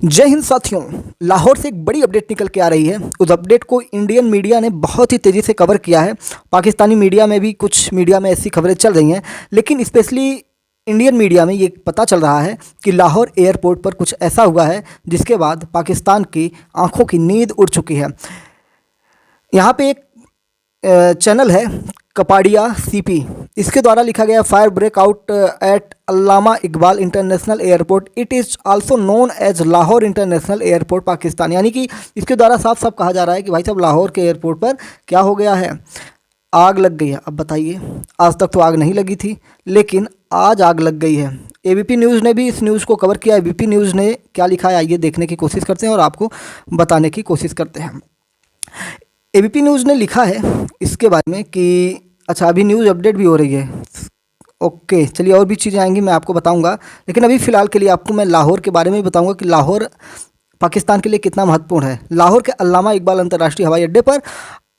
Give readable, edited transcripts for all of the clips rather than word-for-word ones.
जय हिंद साथियों। लाहौर से एक बड़ी अपडेट निकल के आ रही है। उस अपडेट को इंडियन मीडिया ने बहुत ही तेज़ी से कवर किया है। पाकिस्तानी मीडिया में भी कुछ मीडिया में ऐसी खबरें चल रही हैं, लेकिन स्पेशली इंडियन मीडिया में ये पता चल रहा है कि लाहौर एयरपोर्ट पर कुछ ऐसा हुआ है जिसके बाद पाकिस्तान की आंखों की नींद उड़ चुकी है। यहाँ पे एक चैनल है कपाड़िया सीपी, इसके द्वारा लिखा गया fire breakout at Allama Iqbal international airport, it is also known as Lahore international airport Pakistan. यानी कि इसके द्वारा साफ साफ कहा जा रहा है कि भाई साहब लाहौर के एयरपोर्ट पर क्या हो गया है, आग लग गई है। अब बताइए, आज तक तो आग नहीं लगी थी, लेकिन आज आग लग गई है। एबीपी न्यूज़ ने भी इस न्यूज़ को कवर किया। एबीपी न्यूज़ ने क्या लिखा है आइए देखने की कोशिश करते हैं और आपको बताने की कोशिश करते हैं। एबीपी न्यूज़ ने लिखा है इसके बारे में कि अच्छा, अभी न्यूज़ अपडेट भी हो रही है। ओके, चलिए और भी चीज़ें आएंगी मैं आपको बताऊंगा, लेकिन अभी फ़िलहाल के लिए आपको मैं लाहौर के बारे में बताऊंगा कि लाहौर पाकिस्तान के लिए कितना महत्वपूर्ण है। लाहौर के अल्लामा इकबाल अंतर्राष्ट्रीय हवाई अड्डे पर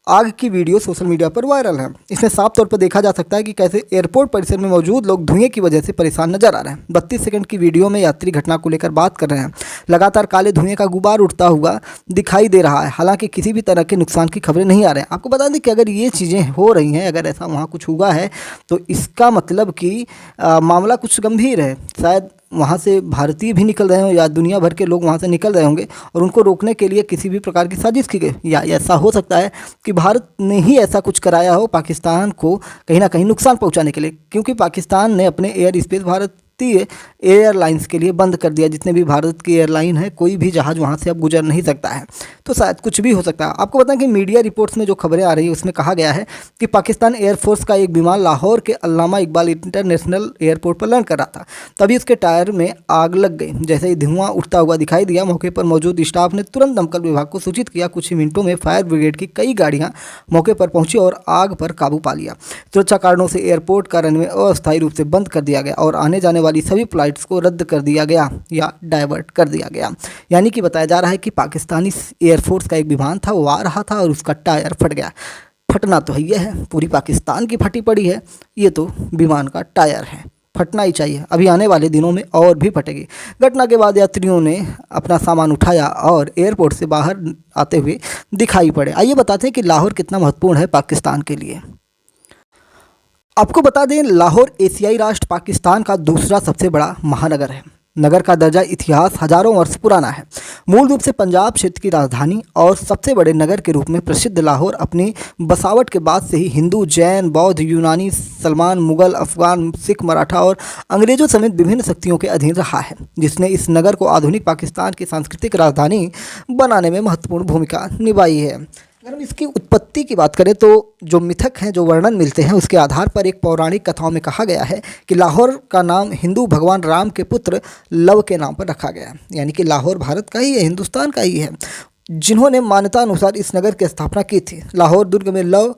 आग की वीडियो सोशल मीडिया पर वायरल है। इसमें साफ तौर पर देखा जा सकता है कि कैसे एयरपोर्ट परिसर में मौजूद लोग धुएं की वजह से परेशान नजर आ रहे हैं। 32 सेकंड की वीडियो में यात्री घटना को लेकर बात कर रहे हैं। लगातार काले धुएं का गुबार उठता हुआ दिखाई दे रहा है। हालांकि किसी भी तरह के नुकसान की खबरें नहीं आ रही हैं। आपको बता दें कि अगर ये चीज़ें हो रही हैं, अगर ऐसा वहाँ कुछ हुआ है, तो इसका मतलब कि मामला कुछ गंभीर है। शायद वहाँ से भारतीय भी निकल रहे हों या दुनिया भर के लोग वहाँ से निकल रहे होंगे और उनको रोकने के लिए किसी भी प्रकार की साजिश की गई, या ऐसा हो सकता है कि भारत ने ही ऐसा कुछ कराया हो पाकिस्तान को कहीं ना कहीं नुकसान पहुँचाने के लिए, क्योंकि पाकिस्तान ने अपने एयर स्पेस भारतीय एयरलाइंस के लिए बंद कर दिया। जितने भी भारत की एयरलाइन है, कोई भी जहाज़ वहाँ से अब गुजर नहीं सकता है। तो शायद कुछ भी हो सकता है। आपको बताएं कि मीडिया रिपोर्ट्स में जो खबरें आ रही है उसमें कहा गया है कि पाकिस्तान एयरफोर्स का एक विमान लाहौर के अल्लामा इकबाल इंटरनेशनल एयरपोर्ट पर लैंड कर रहा था, तभी उसके टायर में आग लग गई। जैसे ही धुआं उठता हुआ दिखाई दिया, मौके पर मौजूद स्टाफ ने तुरंत दमकल विभाग को सूचित किया। कुछ ही मिनटों में फायर ब्रिगेड की कई गाड़ियां मौके पर पहुंची और आग पर काबू पा लिया। सुरक्षा कारणों से एयरपोर्ट का रनवे अस्थायी रूप से बंद कर दिया गया और आने जाने वाली सभी फ्लाइट्स को रद्द कर दिया गया या डाइवर्ट कर दिया गया। यानी कि बताया जा रहा है कि पाकिस्तानी एयरफोर्स का एक विमान था, वो आ रहा था और उसका टायर फट गया। फटना तो ये है, पूरी पाकिस्तान की फटी पड़ी है, ये तो विमान का टायर है, फटना ही चाहिए। अभी आने वाले दिनों में और भी फटेगी। घटना के बाद यात्रियों ने अपना सामान उठाया और एयरपोर्ट से बाहर आते हुए दिखाई पड़े। आइए बताते हैं कि लाहौर कितना महत्वपूर्ण है पाकिस्तान के लिए। आपको बता दें, लाहौर एशियाई राष्ट्र पाकिस्तान का दूसरा सबसे बड़ा महानगर है। नगर का दर्जा इतिहास हजारों वर्ष पुराना है। मूल रूप से पंजाब क्षेत्र की राजधानी और सबसे बड़े नगर के रूप में प्रसिद्ध लाहौर अपनी बसावट के बाद से ही हिंदू, जैन, बौद्ध, यूनानी, सलमान, मुगल, अफगान, सिख, मराठा और अंग्रेजों समेत विभिन्न शक्तियों के अधीन रहा है, जिसने इस नगर को आधुनिक पाकिस्तान की सांस्कृतिक राजधानी बनाने में महत्वपूर्ण भूमिका निभाई है। अगर हम इसकी उत्पत्ति की बात करें तो जो मिथक हैं, जो वर्णन मिलते हैं, उसके आधार पर एक पौराणिक कथाओं में कहा गया है कि लाहौर का नाम हिंदू भगवान राम के पुत्र लव के नाम पर रखा गया। यानी कि लाहौर भारत का ही है, हिंदुस्तान का ही है, जिन्होंने मान्यता अनुसार इस नगर की स्थापना की थी। लाहौर दुर्ग में लव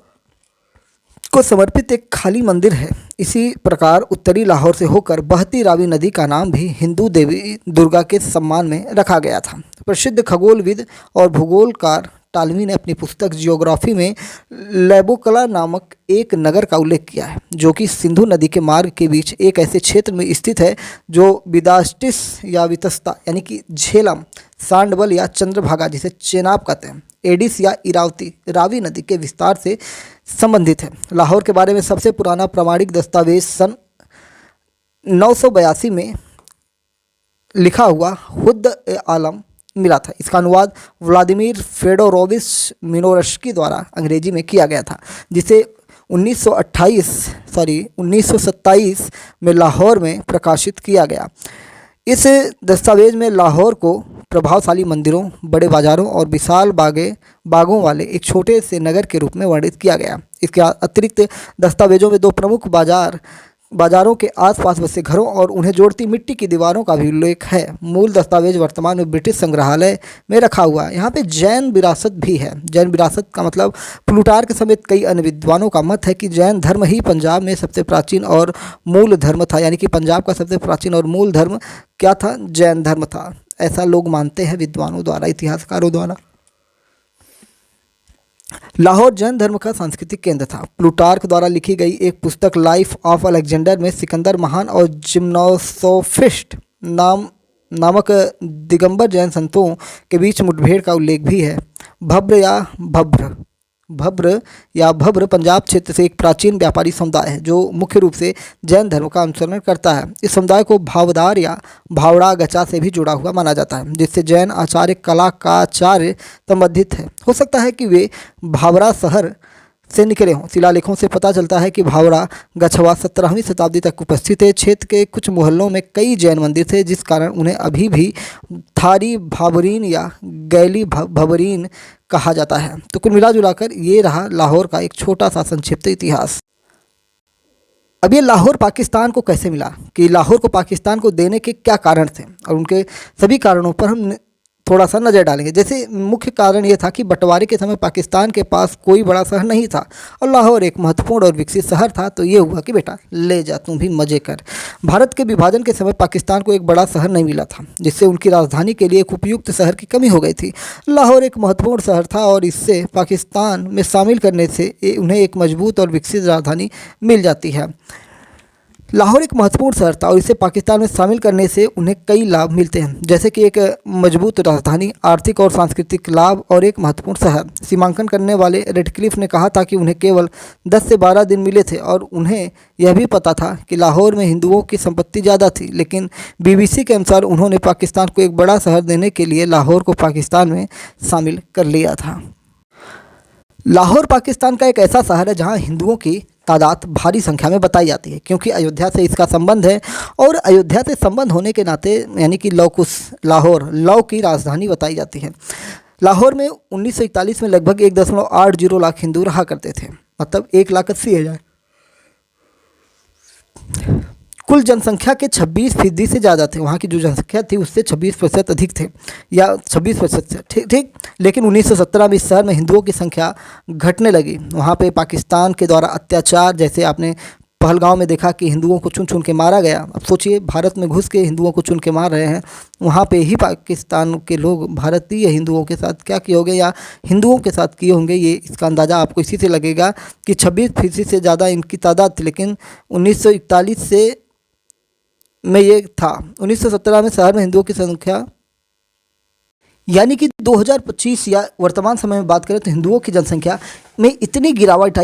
को समर्पित एक खाली मंदिर है। इसी प्रकार उत्तरी लाहौर से होकर बहती रावी नदी का नाम भी हिंदू देवी दुर्गा के सम्मान में रखा गया था। प्रसिद्ध खगोलविद और भूगोलकार टालमी ने अपनी पुस्तक जियोग्राफी में लेबोकला नामक एक नगर का उल्लेख किया है, जो कि सिंधु नदी के मार्ग के बीच एक ऐसे क्षेत्र में स्थित है जो विदास्टिस या वितस्ता यानी कि झेलम, सांडवल या चंद्रभागा जिसे चेनाब कहते हैं, एडिस या इरावती रावी नदी के विस्तार से संबंधित है। लाहौर के बारे में सबसे पुराना प्रमाणिक दस्तावेज सन 982 में लिखा हुआ हुद्द ए आलम मिला था। इसका अनुवाद व्लादिमीर फेडोरोविच मिनोरस्की द्वारा अंग्रेजी में किया गया था, जिसे 1927 में लाहौर में प्रकाशित किया गया। इस दस्तावेज में लाहौर को प्रभावशाली मंदिरों, बड़े बाज़ारों और विशाल बागों वाले एक छोटे से नगर के रूप में वर्णित किया गया। इसके अतिरिक्त दस्तावेजों में दो प्रमुख बाजारों के आसपास बसे घरों और उन्हें जोड़ती मिट्टी की दीवारों का भी उल्लेख है। मूल दस्तावेज वर्तमान में ब्रिटिश संग्रहालय में रखा हुआ है। यहाँ पे जैन विरासत भी है। जैन विरासत का मतलब प्लूटार्क समेत कई अन्य विद्वानों का मत है कि जैन धर्म ही पंजाब में सबसे प्राचीन और मूल धर्म था। यानी कि पंजाब का सबसे प्राचीन और मूल धर्म क्या था? जैन धर्म था। ऐसा लोग मानते हैं विद्वानों द्वारा, इतिहासकारों द्वारा। लाहौर जैन धर्म का सांस्कृतिक केंद्र था। प्लूटार्क द्वारा लिखी गई एक पुस्तक लाइफ ऑफ अलेक्जेंडर में सिकंदर महान और जिम्नोसोफिस्ट नाम नामक दिगंबर जैन संतों के बीच मुठभेड़ का उल्लेख भी है। भब्र पंजाब क्षेत्र से एक प्राचीन व्यापारी समुदाय है जो मुख्य रूप से जैन धर्म का अनुसरण करता है। इस समुदाय को भावदार या भावड़ा गचा से भी जुड़ा हुआ माना जाता है, जिससे जैन आचार्य कला का आचार्य संबंधित है। हो सकता है कि वे भावरा शहर से निकले हों। शिलालेखों से पता चलता है कि भावड़ा गछवा 17वीं शताब्दी तक उपस्थित है। क्षेत्र के कुछ मोहल्लों में कई जैन मंदिर थे, जिस कारण उन्हें अभी भी थारी भाबरीन या गैली भबरीन कहा जाता है। तो कुल मिला जुलाकर ये रहा लाहौर का एक छोटा सा संक्षिप्त इतिहास। अब ये लाहौर पाकिस्तान को कैसे मिला, कि लाहौर को पाकिस्तान को देने के क्या कारण थे, और उनके सभी कारणों पर हम थोड़ा सा नज़र डालेंगे। जैसे मुख्य कारण ये था कि बंटवारे के समय पाकिस्तान के पास कोई बड़ा शहर नहीं था और लाहौर एक महत्वपूर्ण और विकसित शहर था। तो ये हुआ कि बेटा ले जा, तुम भी मज़े कर। भारत के विभाजन के समय पाकिस्तान को एक बड़ा शहर नहीं मिला था, जिससे उनकी राजधानी के लिए एक उपयुक्त शहर की कमी हो गई थी। लाहौर एक महत्वपूर्ण शहर था और इससे पाकिस्तान में शामिल करने से उन्हें एक मजबूत और विकसित राजधानी मिल जाती है। लाहौर एक महत्वपूर्ण शहर था और इसे पाकिस्तान में शामिल करने से उन्हें कई लाभ मिलते हैं, जैसे कि एक मजबूत राजधानी, आर्थिक और सांस्कृतिक लाभ और एक महत्वपूर्ण शहर। सीमांकन करने वाले रेडक्लिफ ने कहा था कि उन्हें केवल 10 से 12 दिन मिले थे और उन्हें यह भी पता था कि लाहौर में हिंदुओं की संपत्ति ज़्यादा थी, लेकिन BBC के अनुसार उन्होंने पाकिस्तान को एक बड़ा शहर देने के लिए लाहौर को पाकिस्तान में शामिल कर लिया था। लाहौर पाकिस्तान का एक ऐसा शहर है जहां हिंदुओं की तादाद भारी संख्या में बताई जाती है, क्योंकि अयोध्या से इसका संबंध है और अयोध्या से संबंध होने के नाते यानी कि लाहौर लौ की राजधानी बताई जाती है। लाहौर में 1941 में लगभग 1.80 लाख हिंदू रहा करते थे, मतलब 1,80,000। कुल जनसंख्या के 26% से ज़्यादा थे। वहाँ की जो जनसंख्या थी उससे 26% अधिक थे, या 26% से ठीक। लेकिन 1917 में इस शहर में हिंदुओं की संख्या घटने लगी। वहाँ पे पाकिस्तान के द्वारा अत्याचार, जैसे आपने पहलगांव में देखा कि हिंदुओं को चुन चुन के मारा गया। अब सोचिए, भारत में घुस के हिंदुओं को चुन के मार रहे हैं, वहाँ पे ही पाकिस्तान के लोग भारतीय हिंदुओं के साथ क्या किए होंगे या हिंदुओं के साथ किए होंगे, ये इसका अंदाज़ा आपको इसी से लगेगा कि 26% से ज़्यादा इनकी तादाद थी। लेकिन 1941 से में ये था। 1917 में शहर में हिंदुओं की संख्या, यानी कि 2025 या वर्तमान समय में बात करें तो हिंदुओं की जनसंख्या में इतनी गिरावट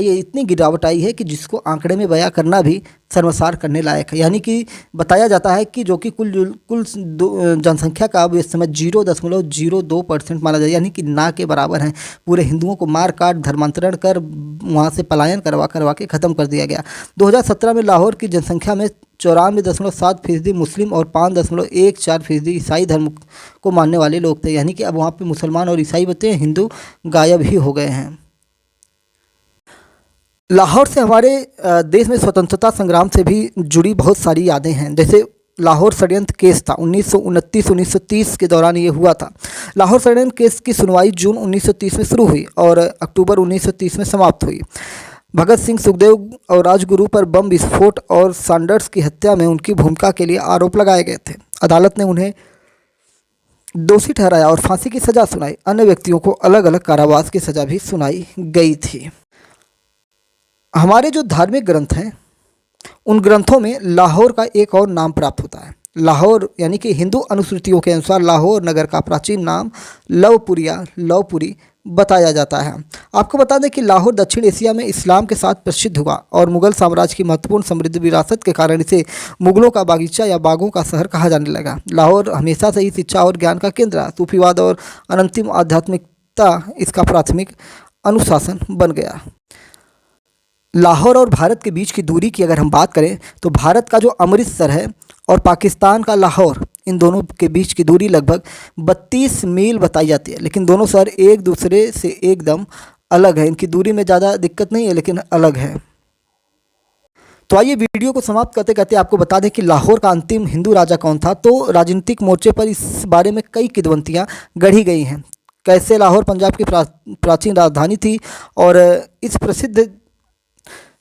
आई है कि जिसको आंकड़े में बयां करना भी शर्मसार करने लायक है। यानी कि बताया जाता है कि जो कि कुल जनसंख्या का अब इस समय 0.02% माना जाए, यानी कि ना के बराबर हैं। पूरे हिंदुओं को मार काट धर्मांतरण कर वहाँ से पलायन करवा के ख़त्म कर दिया गया। 2017 में लाहौर की जनसंख्या में 94.7% मुस्लिम और 5.14% ईसाई धर्म को मानने वाले लोग थे। यानी कि अब वहाँ पे मुसलमान और ईसाई बचे हैं, हिंदू गायब ही हो गए हैं। लाहौर से हमारे देश में स्वतंत्रता संग्राम से भी जुड़ी बहुत सारी यादें हैं। जैसे लाहौर षड्यंत्र केस था 1929-1930 के दौरान ये हुआ था। लाहौर षड्यंत्र केस की सुनवाई जून 1930 में शुरू हुई और अक्टूबर 1930 में समाप्त हुई। भगत सिंह, सुखदेव और राजगुरु पर बम विस्फोट और सैंडर्स की हत्या में उनकी भूमिका के लिए आरोप लगाए गए थे। अदालत ने उन्हें दोषी ठहराया और फांसी की सज़ा सुनाई। अन्य व्यक्तियों को अलग अलग कारावास की सज़ा भी सुनाई गई थी। हमारे जो धार्मिक ग्रंथ हैं उन ग्रंथों में लाहौर का एक और नाम प्राप्त होता है। लाहौर यानी कि हिंदू अनुश्रुतियों के अनुसार लाहौर नगर का प्राचीन नाम लवपुरी बताया जाता है। आपको बता दें कि लाहौर दक्षिण एशिया में इस्लाम के साथ प्रसिद्ध हुआ और मुगल साम्राज्य की महत्वपूर्ण समृद्ध विरासत के कारण इसे मुगलों का बागीचा या बागों का शहर कहा जाने लगा। लाहौर हमेशा से ही शिक्षा और ज्ञान का केंद्र रहा। सूफीवाद और अनंतिम आध्यात्मिकता इसका प्राथमिक अनुशासन बन गया। लाहौर और भारत के बीच की दूरी की अगर हम बात करें तो भारत का जो अमृतसर है और पाकिस्तान का लाहौर, इन दोनों के बीच की दूरी लगभग 32 मील बताई जाती है। लेकिन दोनों शहर एक दूसरे से एकदम अलग है। इनकी दूरी में ज़्यादा दिक्कत नहीं है, लेकिन अलग है। तो आइए वीडियो को समाप्त करते करते आपको बता दें कि लाहौर का अंतिम हिंदू राजा कौन था। तो राजनीतिक मोर्चे पर इस बारे में कई किंवदंतियाँ गढ़ी गई हैं। कैसे लाहौर पंजाब की प्राचीन राजधानी थी और इस प्रसिद्ध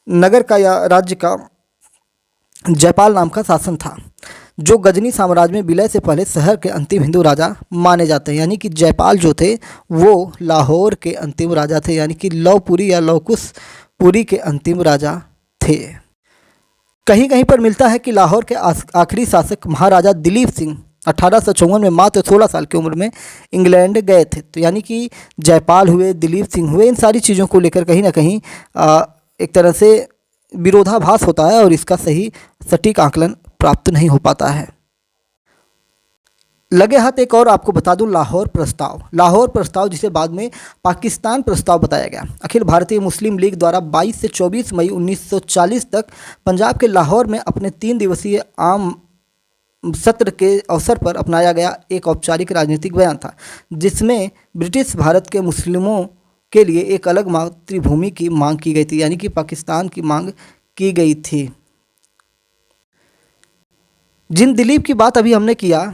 नगर का या राज्य का जयपाल नाम का शासन था, जो गजनी साम्राज्य में विलय से पहले शहर के अंतिम हिंदू राजा माने जाते हैं। यानी कि जयपाल जो थे वो लाहौर के अंतिम राजा थे, यानी कि लवपुरी या लवकुशपुरी के अंतिम राजा थे। कहीं कहीं पर मिलता है कि लाहौर के आखिरी शासक महाराजा दिलीप सिंह 1854 में मात्र 16 साल की उम्र में इंग्लैंड गए थे। तो यानी कि जयपाल हुए, दिलीप सिंह हुए, इन सारी चीज़ों को लेकर कहीं ना कहीं एक तरह से विरोधाभास होता है और इसका सही सटीक आकलन प्राप्त नहीं हो पाता है। लगे हाथ एक और आपको बता दूं, लाहौर प्रस्ताव। लाहौर प्रस्ताव जिसे बाद में पाकिस्तान प्रस्ताव बताया गया, अखिल भारतीय मुस्लिम लीग द्वारा 22 से 24 मई 1940 तक पंजाब के लाहौर में अपने 3 दिवसीय आम सत्र के अवसर पर अपनाया गया एक औपचारिक राजनीतिक बयान था, जिसमें ब्रिटिश भारत के मुस्लिमों के लिए एक अलग मातृभूमि की मांग की गई थी, यानी कि पाकिस्तान की मांग की गई थी। जिन दिलीप की बात अभी हमने किया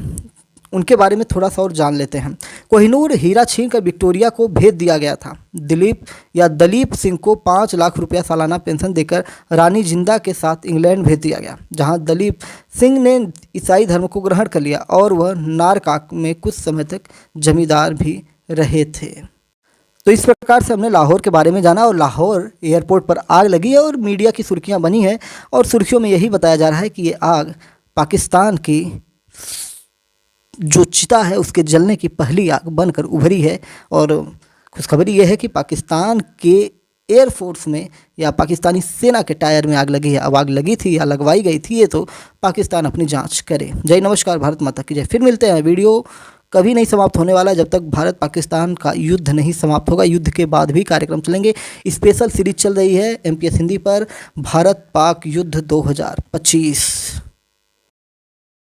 उनके बारे में थोड़ा सा और जान लेते हैं। कोहिनूर हीरा छीन कर विक्टोरिया को भेज दिया गया था। दिलीप या दलीप सिंह को 5 लाख रुपया सालाना पेंशन देकर रानी जिंदा के साथ इंग्लैंड भेज दिया गया, जहां दलीप सिंह ने ईसाई धर्म को ग्रहण कर लिया और वह नारकाक में कुछ समय तक जमींदार भी रहे थे। तो इस प्रकार से हमने लाहौर के बारे में जाना और लाहौर एयरपोर्ट पर आग लगी है और मीडिया की सुर्खियाँ बनी है और सुर्खियों में यही बताया जा रहा है कि ये आग पाकिस्तान की जो चिता है उसके जलने की पहली आग बनकर उभरी है। और खुशखबरी यह है कि पाकिस्तान के एयरफोर्स में या पाकिस्तानी सेना के टायर में आग लगी है। अब आग लगी थी या लगवाई गई थी, ये तो पाकिस्तान अपनी जांच करे। जय नमस्कार, भारत माता की जय। फिर मिलते हैं। वीडियो कभी नहीं समाप्त होने वाला है जब तक भारत पाकिस्तान का युद्ध नहीं समाप्त होगा। युद्ध के बाद भी कार्यक्रम चलेंगे। स्पेशल सीरीज चल रही है MPS हिंदी पर, भारत पाक युद्ध 2025।